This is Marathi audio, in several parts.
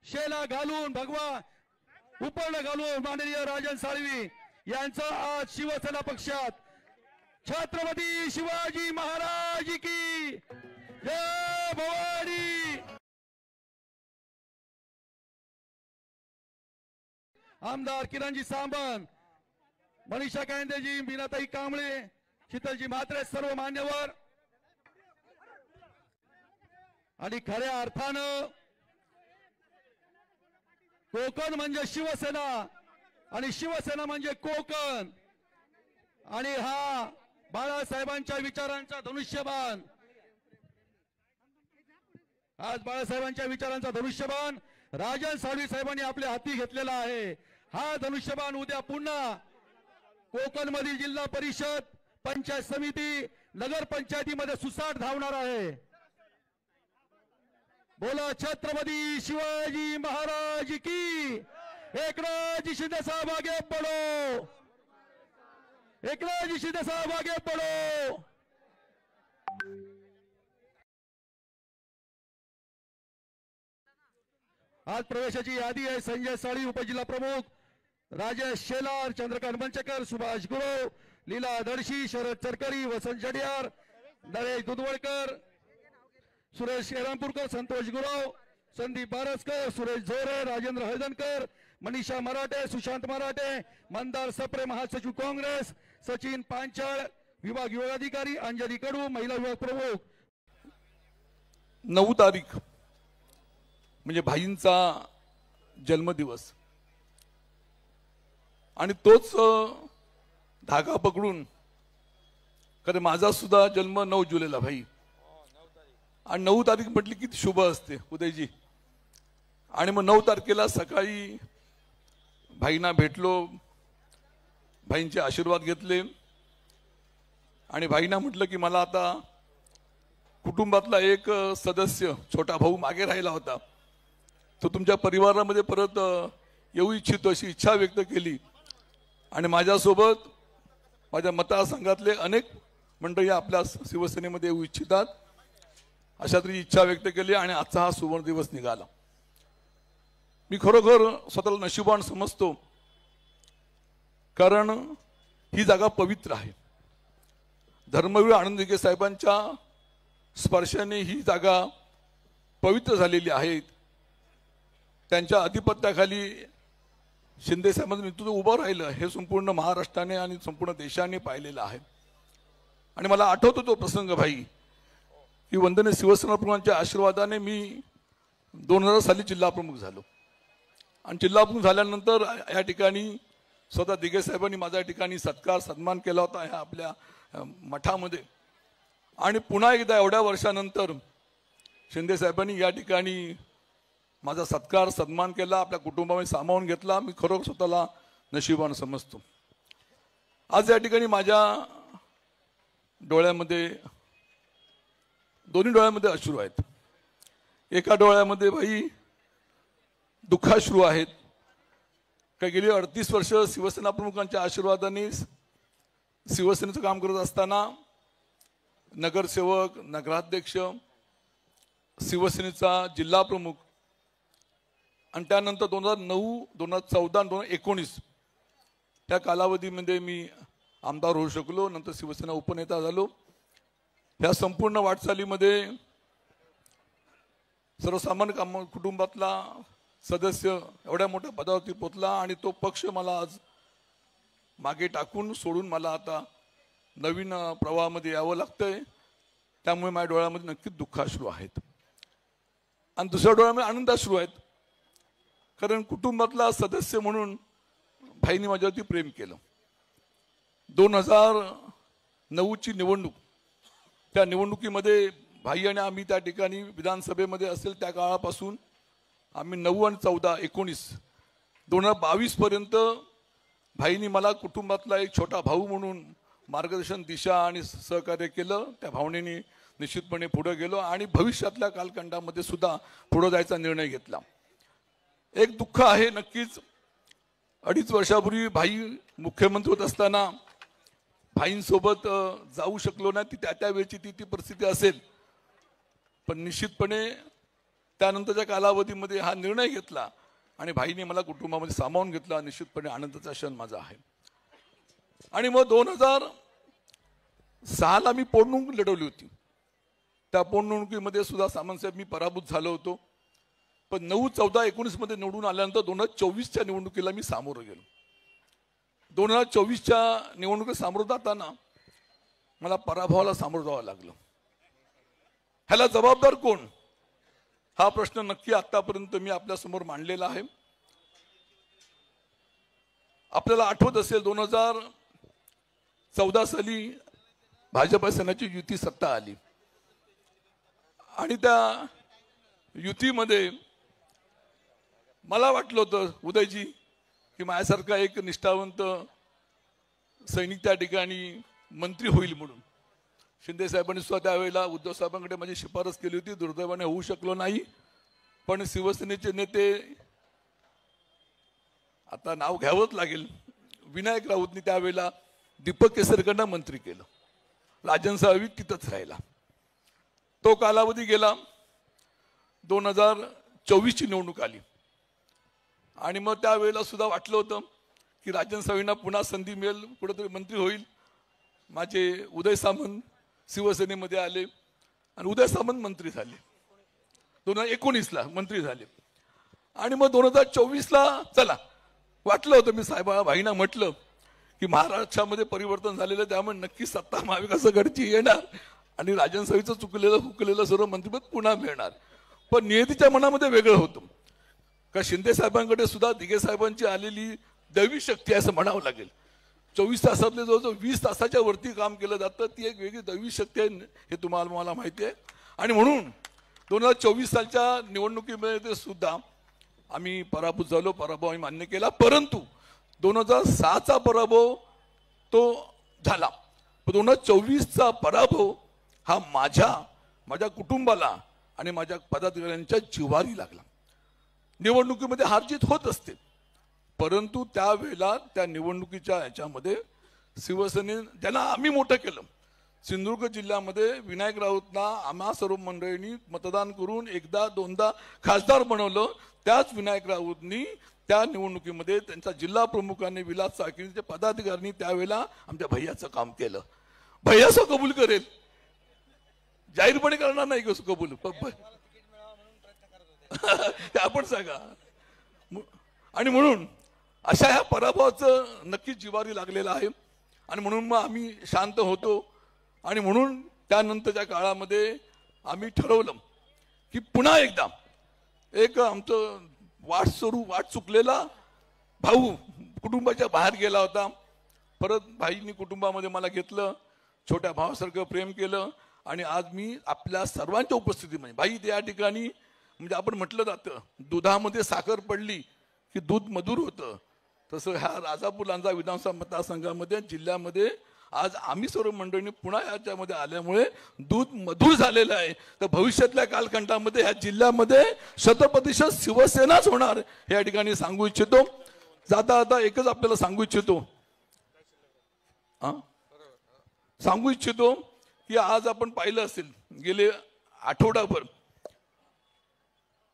शेला घालून भगवा उपर्ण घालून माननीय राजन साळवी यांचा आज शिवसेना पक्षात छत्रपती शिवाजी महाराज की जय भवानी। आमदार किरणजी सांबन, मनीषा कायंदेजी, मीनाताई कांबळे, शीतलजी म्हात्रे, सर्व मान्यवर आणि खऱ्या अर्थानं कोकण म्हणजे शिवसेना आणि शिवसेना म्हणजे कोकण आणि हा बाळासाहेबांच्या विचारांचा धनुष्यबाण। आज बाळासाहेबांच्या विचारांचा धनुष्यबाण राजन साळवी साहेबांनी आपल्या हाती घेतलेला आहे। हा धनुष्यबाण उद्या पुन्हा कोकण मधील जिल्हा परिषद, पंचायत समिती, नगर पंचायतीमध्ये सुसाट धावणार आहे। बोला छत्रपती शिवाजी महाराज की। एकनाथ शिंदे साहब आगे बढ़ो, एकनाथ शिंदे साहब आगे बढ़ो। आज प्रवेशाची यादी आहे। संजय साळी उपजिल्हा प्रमुख, राजेश शेलार, चंद्रकांत मंचकर, सुभाष गुरव, लीला दर्शी, शरद चरकरी, वसंत जडियार, नरेश दुधवळकर, सुरेश एरामपूरकर, संतोष गुरव, संदीप बारसकर, सुरेश झोरे, राजेंद्र हळदणकर, मनीषा मराठे, सुशांत मराठे, मंदार सप्रे, महासचिव काँग्रेस, सचिन पांचाळ, विभाग अधिकारी, अंजली कडू, महिला विभाग प्रमुख। 9 तारीख म्हणजे भाईंचा जन्मदिवस आणि तोच धागा पकडून कारण माझा सुद्धा जन्म 9 जुलैला भाई आणि 9 तारीख म्हटली किती शुभ असते उदयजी। आणि मग 9 तारखेला सकाळी भाईंना भेटलो, भाईंचे आशीर्वाद घेतले आणि भाईंना म्हटलं की मला आता कुटुंबातला एक सदस्य छोटा भाऊ मागे राहिला होता, तो तुमच्या परिवारामध्ये परत येऊ इच्छितो अशी इच्छा व्यक्त केली आणि माझ्यासोबत माझ्या मतदारसंघातले अनेक मंडळी आपल्या शिवसेनेमध्ये येऊ इच्छितात अशा तरी इच्छा व्यक्त केली आणि आजचा हा सुवर्ण दिवस निघाला। मी खरोखर स्वतःला नशिबान समजतो कारण ही जागा पवित्र आहे। धर्मवीर आनंद दिघे साहेबांच्या स्पर्शाने ही जागा पवित्र झालेली आहे। त्यांच्या अधिपत्याखाली शिंदे साहेबांचं नेतृत्व उभं राहिलं हे संपूर्ण महाराष्ट्राने आणि संपूर्ण देशाने पाहिलेलं आहे। आणि मला आठवतो तो प्रसंग भाई की वंदनीय शिवसेना प्रमुखांच्या आशीर्वादाने मी 2000 साली जिल्हा प्रमुख झालो आणि जिल्हा प्रमुख झाल्यानंतर या ठिकाणी स्वतः दिघे साहेबांनी माझ्या ठिकाणी सत्कार सन्मान केला होता ह्या आपल्या मठामध्ये आणि पुन्हा एकदा एवढ्या वर्षानंतर शिंदे साहेबांनी या ठिकाणी माझा सत्कार सन्मान केला, आपल्या कुटुंबामध्ये सामावून घेतला। मी खरोखर स्वतःला नशिबान समजतो। आज या ठिकाणी माझ्या डोळ्यामध्ये दोन्ही डोळ्यामध्ये अश्रू आहेत। एका डोळ्यामध्ये भाई दुःखाश्रू आहेत का गेली 38 वर्ष शिवसेना प्रमुखांच्या आशीर्वादाने शिवसेनेचं काम करत असताना नगरसेवक, नगराध्यक्ष, शिवसेनेचा जिल्हा प्रमुख आणि त्यानंतर 2009, 2014, 2019 त्या कालावधीमध्ये मी आमदार होऊ शकलो, नंतर शिवसेना उपनेता झालो। ह्या संपूर्ण वाटचालीमध्ये सर्वसामान्य कुटुंबातला सदस्य एवढ्या मोठ्या पदावरती पोचला आणि तो पक्ष मला आज मागे टाकून सोडून मला आता नवीन प्रवाहामध्ये यावं लागतंय। त्यामुळे माझ्या डोळ्यामध्ये नक्कीच दुःखाश्रू आहेत आणि दुसऱ्या डोळ्यामध्ये आनंदाश्रू आहेत कारण कुटुंबातला सदस्य म्हणून भाईंनी माझ्यावरती प्रेम केलं। 2009ची निवडणूक, त्या निवडणुकीमध्ये भाई आणि आम्ही त्या ठिकाणी विधानसभेमध्ये असेल त्या काळापासून आम्ही 9 आणि 14, 19, 2022 पर्यंत भाईंनी मला कुटुंबातला एक छोटा भाऊ म्हणून मार्गदर्शन, दिशा आणि सहकार्य केलं। त्या भावनेने निश्चितपणे पुढे गेलो आणि भविष्यातल्या कालखंडामध्ये सुद्धा पुढे जायचा निर्णय घेतला। एक दुःख आहे नक्कीच, 2.5 वर्षापूर्वी भाई मुख्यमंत्री होत असताना भाईंसोबत जाऊ शकलो नाही। ती त्या वेळची ती परिस्थिती असेल, पण निश्चितपणे त्यानंतरच्या कालावधीमध्ये हा निर्णय घेतला आणि भाईने मला कुटुंबामध्ये सामावून घेतला. निश्चितपणे आनंदाचा क्षण माझा आहे. आणि मग 2006ला मी पोटनिवडणूक लढवली होती. त्या पोटनिवडणुकीमध्ये सुद्धा सामंतसाहेब मी पराभूत झालो होतो. पण 9, 14, 19 मध्ये निवडून आल्यानंतर 2024च्या निवडणुकीला मी सामोरं गेलो. 2024च्या निवडणुकीत सामोरं जाताना मला पराभवाला सामोरं जावं लागलं. ह्याला जबाबदार कोण, हा प्रश्न नक्की आतापर्यंत मी आपल्या समोर मांडलेला आहे. आपल्याला आठवत असेल 2014 साली भाजप सेनेची युती सत्ता आली आणि त्या युतीमध्ये मला वाटलं होतं उदयजी की माझ्यासारखा एक निष्ठावंत सैनिक त्या ठिकाणी मंत्री होईल म्हणून. शिंदे साहेबांनी सुद्धा त्यावेळेला उद्धव साहेबांकडे माझी शिफारस केली होती. दुर्दैवाने होऊ शकलो नाही. पण शिवसेनेचे नेते, आता नाव घ्यावंच लागेल, विनायक राऊतनी त्यावेळेला दीपक केसरकरांना मंत्री केलं. राजन साळवी तिथंच राहिला. तो कालावधी गेला. 2024ची निवडणूक आली आणि मग त्यावेळेला सुद्धा वाटलं होतं की राजन साळवींना पुन्हा संधी मिळेल, कुठेतरी मंत्री होईल. माझे उदय सामंत शिवसेनेमध्ये आले आणि उदय सामंत मंत्री झाले. 2019ला मंत्री झाले. आणि मग 2024ला चला वाटलं होतं, मी साहेबा भाईंना म्हटलं की महाराष्ट्रामध्ये परिवर्तन झालेलं, त्यामुळे नक्की सत्ता महाविकास आघाडीची येणार आणि राजन साळवीचं चुकलेलं हुकलेलं सर्व मंत्रिपद पुन्हा मिळणार. पण नियतीच्या मनामध्ये वेगळं होतं का शिंदे साहेबांकडे सुद्धा दिघे साहेबांची आलेली दैवी शक्ती आहे असं म्हणावं लागेल. 24 तासातले जवळजवळ 20 तासाच्या वरती काम केलं जातं. ती एक वेगळी दैवी शक्ती आहे हे मला माहिती आहे. आणि म्हणून 2024 सालच्या निवडणुकीमध्ये सुद्धा आम्ही पराभूत झालो. पराभव आम्ही मान्य केला. परंतु 2006चा पराभव तो झाला. 2024चा पराभव हा माझ्या कुटुंबाला आणि माझ्या पदाधिकाऱ्यांच्या जिव्हारी लागला. निवडणुकीमध्ये हारजीत होत असते, परंतु त्यावेळेला त्या निवडणुकीच्या याच्यामध्ये शिवसेने ज्यांना आम्ही मोठं केलं, सिंधुदुर्ग जिल्ह्यामध्ये विनायक राऊतना आम्हा सर्व मंडळींनी मतदान करून एकदा दोनदा खासदार बनवलं. त्याच विनायक राऊतनी त्या निवडणुकीमध्ये त्यांच्या जिल्हा प्रमुखांनी विलास चाकीचे पदाधिकाऱ्यांनी त्यावेळेला आमच्या भैयाचं काम केलं. भैयाचं कबूल करेल, जाहीरपणे करणार नाही कसं कबूल ते आपण सांगा. आणि म्हणून अशा ह्या पराभवाचं नक्कीच जिव्हारी लागलेलं आहे. आणि म्हणून मग आम्ही शांत होतो. आणि म्हणून त्यानंतरच्या काळामध्ये आम्ही ठरवलं की पुन्हा एकदा एक आमचं वाट चुकलेला भाऊ कुटुंबाच्या बाहेर गेला होता. परत भाईंनी कुटुंबामध्ये मला घेतलं, छोट्या भावासारखं प्रेम केलं. आणि आज मी आपल्या सर्वांच्या उपस्थितीमध्ये भाई त्या ठिकाणी, म्हणजे आपण म्हटलं जातं दुधामध्ये साखर पडली की दूध मधुर होतं, तसं ह्या राजापूर लांजा विधानसभा मतदारसंघामध्ये जिल्ह्यामध्ये आज आम्ही सर्व मंडळींनी पुन्हा याच्यामध्ये आल्यामुळे दूध मधुर झालेलं आहे. तर भविष्यातल्या कालखंडामध्ये ह्या जिल्ह्यामध्ये 100% शिवसेनाच होणार हे या ठिकाणी सांगू इच्छितो. जाता आता एकच आपल्याला सांगू इच्छितो की आज आपण पाहिलं असेल गेले आठवडाभर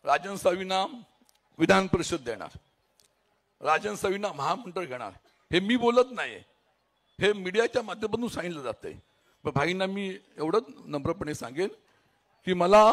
राजन साळवींना विधान परिषद देणार, राजन साळवींना महामंडळ घेणार. हे मी बोलत नाही, हे मीडियाच्या माध्यमातून सांगितलं जातंय. पण भाईंना मी एवढंच नम्रपणे सांगेन की मला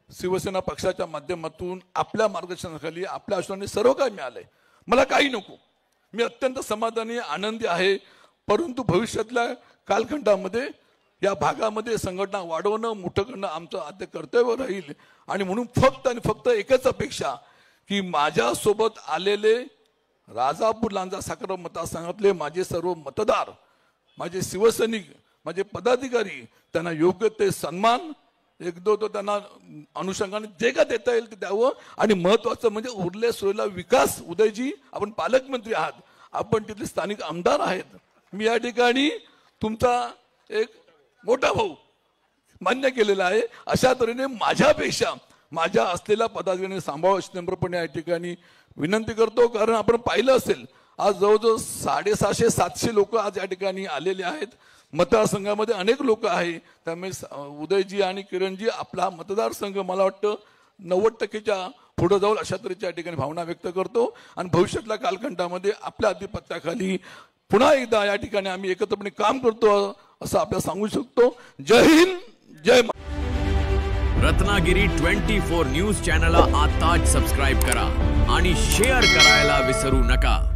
शिवसेना पक्षाच्या माध्यमातून आपल्या मार्गदर्शनाखाली आपल्या आश्वाने सर्व काही मिळालंय. मला काही नको, मी अत्यंत समाधानी आनंदी आहे. परंतु भविष्यातल्या कालखंडामध्ये या भागामध्ये संघटना वाढवणं, मोठं करणं आमचं आद्य कर्तव्य राहील. आणि म्हणून फक्त आणि फक्त एकच अपेक्षा की माझ्यासोबत आलेले राजापूर लांजा साखर मतदारसंघातले माझे सर्व मतदार, माझे शिवसैनिक, माझे पदाधिकारी, त्यांना योग्य ते सन्मान एकदो तो त्यांना अनुषंगाने जे का देता येईल ते द्यावं. आणि महत्वाचं म्हणजे उरले सुरलेला विकास. उदयजी, आपण पालकमंत्री आहात, आपण तिथले स्थानिक आमदार आहेत. मी या ठिकाणी तुमचा एक मोठा भाऊ मान्य केलेला आहे. अशा तऱ्हेने माझ्यापेक्षा माझ्या असलेल्या पदाधिकाऱ्यांनी सांभाळून नम्रपणे या ठिकाणी विनंती करतो. कारण आपण पाहिलं असेल आज जवळजवळ 650-700 लोक आज या ठिकाणी आलेले आहेत. मतदारसंघामध्ये अनेक लोक आहे. त्यामुळे उदयजी आणि किरणजी आपला मतदारसंघ मला वाटतं 90% पुढे जाऊन अशा तऱ्हेच्या या ठिकाणी भावना व्यक्त करतो आणि भविष्यातल्या कालखंडामध्ये आपल्या अधिपत्याखाली पुन्हा एकदा या ठिकाणी आम्ही एकत्रपणे काम करतो असं आपल्याला सांगू शकतो. जय हिंद, जय रत्नागिरी 24 न्यूज चॅनलला आताच सबस्क्राइब करा आणि शेअर करायला विसरू नका.